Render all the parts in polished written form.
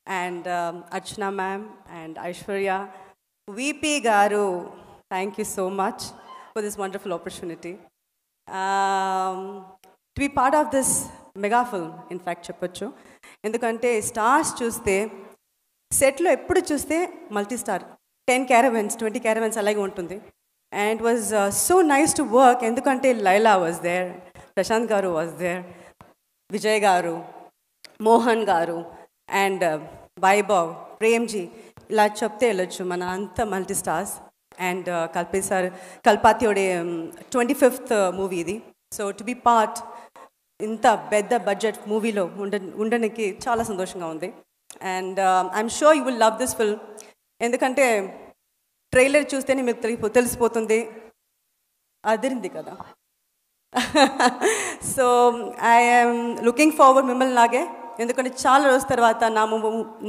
and Archana ma'am and Aishwarya. VP Garu, thank you so much for this wonderful opportunity. To be part of this mega film, in fact, చెప్పొచ్చు ఎందుకంటే stars చూస్తే సెట్లో ఎప్పుడు చూస్తే multi star 10 caravans 20 caravans అలాగే ఉంటుంది and it was so nice to work ఎందుకంటే Laila was there, Prashanth గారు was there, విజయ్ గారు, మోహన్ గారు అండ్ వైభవ్, ప్రేమ్జీ, ఇలా చెప్తే వెళ్ళొచ్చు మన అంత మల్టీ స్టార్స్. అండ్ కల్పాతియోడే 25th మూవీ ఇది. సో టు బి పార్ట్ ఇంత పెద్ద బడ్జెట్ మూవీలో ఉండడానికి చాలా సంతోషంగా ఉంది. And I'm sure you will love this film ఎందుకంటే ట్రైలర్ చూస్తేనే మీకు తెలిసిపోతుంది అదిరింది కదా. సో ఐఎమ్ లుకింగ్ ఫార్వర్డ్ మిమ్మల్ని లాగే ఎందుకంటే చాలా రోజుల తర్వాత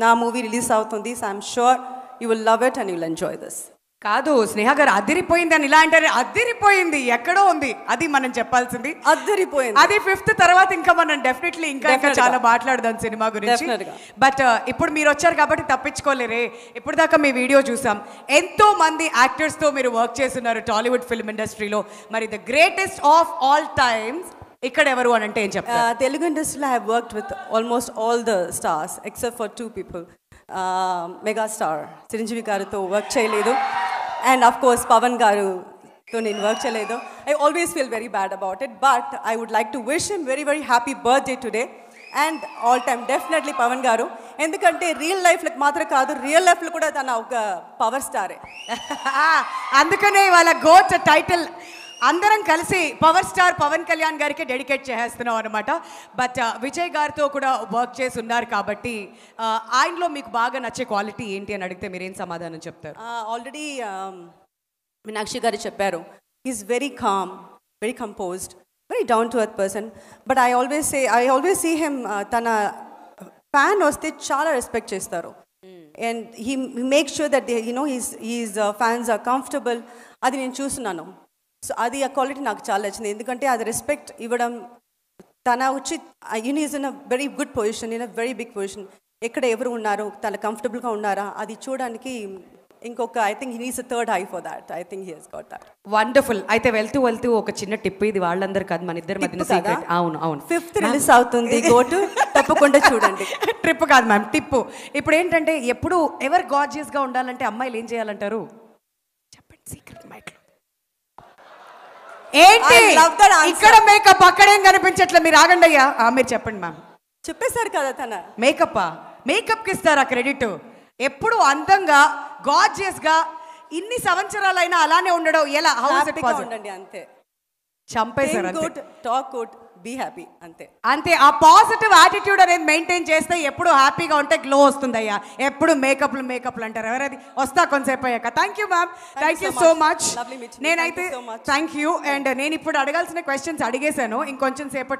నా మూవీ రిలీజ్ అవుతుంది. So I'm sure you will love it and you will enjoy this. కాదు స్నేహ గారు అదిరిపోయింది అని ఇలా అంటారు, అదిరిపోయింది ఎక్కడో ఉంది అది మనం చెప్పాల్సింది. అదిరిపోయింది అది 5th తర్వాత ఇంకా మనం డెఫినెట్లీ ఇంకా చాలా మాట్లాడదాం సినిమా గురించి. బట్ ఇప్పుడు మీరు వచ్చారు కాబట్టి తప్పించుకోలేరే. ఇప్పుడు దాకా మీ వీడియో చూసాం, ఎంతో మంది యాక్టర్స్ తో మీరు వర్క్ చేస్తున్నారు టాలీవుడ్ ఫిల్మ్ ఇండస్ట్రీలో. మరి the greatest of all times ఇక్కడ ఎవరు అని అంటే ఏం చెప్తారు? తెలుగు ఇండస్ట్రీలో I have worked with almost all the stars except for 2 people. Megastar Chiranjeevi గారితో వర్క్ చేయలేదు అండ్ ఆఫ్ కోర్స్ పవన్ గారుతో నేను వర్క్ చేయలేదు. I always feel very bad about it but I would like to wish him very very happy birthday today and all time definitely Pawan garu. ఎందుకంటే real లైఫ్లో మాత్రం కాదు, real లైఫ్లో కూడా తన ఒక పవర్ స్టారే. అందుకనే వాళ్ళ గోట్ టైటిల్ అందరం కలిసి పవర్ స్టార్ పవన్ కళ్యాణ్ గారికి డెడికేట్ చేస్తున్నాం అనమాట. బట్ విజయ్ గారితో కూడా వర్క్ చేసి ఉన్నారు కాబట్టి ఆయనలో మీకు బాగా నచ్చే క్వాలిటీ ఏంటి అని అడిగితే మీరేం సమాధానం చెప్తారు? ఆల్రెడీ మీనాక్షి గారు చెప్పారు, he is very calm, very composed, very down to earth person. But I always see him తన ఫ్యాన్ వస్తే చాలా రెస్పెక్ట్ చేస్తారు and he make sure that his fans are comfortable. అది నేను చూస్తున్నాను. సో అది ఆ క్వాలిటీ నాకు చాలా నచ్చింది ఎందుకంటే అది రెస్పెక్ట్ ఇవ్వడం. తన వచ్చి is in a very good position, in a very big position. ఎక్కడ ఎవరు ఉన్నారు, తన కంఫర్టబుల్గా ఉన్నారా అది చూడడానికి ఇంకొక I think he needs a third eye for that. I think he has got that. Wonderful. అయితే వెళ్తూ ఒక చిన్న టిప్, ఇది వాళ్ళందరూ కాదు మన ఇద్దరి మధ్యన సీక్రెట్. అవును 5th రిలీజ్ అవుతుంది, గో టు తప్పకుండా చూడండి. ట్రిప్ కాదు మ్యామ్, టిప్పు. ఇప్పుడు ఏంటంటే ఎప్పుడు ఎవరు గార్జియస్గా ఉండాలంటే అమ్మాయిలు ఏం చేయాలంటారు చెప్పండి? సీక్రెట్ మైక్లో ఏంటి ఇక్కడ మేకప్ అక్కడేం కనిపించట్లే, మీరు ఆగండి అయ్యా. మీరు చెప్పండి మ్యామ్. చెప్పేశారు కదా తన మేకప్కి ఇస్తారా క్రెడిట్? ఎప్పుడు అందంగా గార్జియస్ గా ఇన్ని సంవత్సరాలైనా అలానే ఉండడం ఎలా? ఉండండి అంతే. చంపేశారు. టాక్ గుడ్, బీ హ్యాపీ అంతే. ఆ పాజిటివ్ యాటిట్యూడ్ అనేది మెయింటైన్ చేస్తే ఎప్పుడు హ్యాపీగా ఉంటే గ్లో వస్తుంది అయ్యా. ఎప్పుడు మేకప్లు అంటారు ఎవరది? వస్తా కొంతసేపు అయ్యాక. Thank you ma'am, thank you so much. నేనైతే థ్యాంక్ యూ. అండ్ నేను ఇప్పుడు అడగాల్సిన క్వశ్చన్స్ అడిగేశాను, ఇంకొంచెం సేపట్లో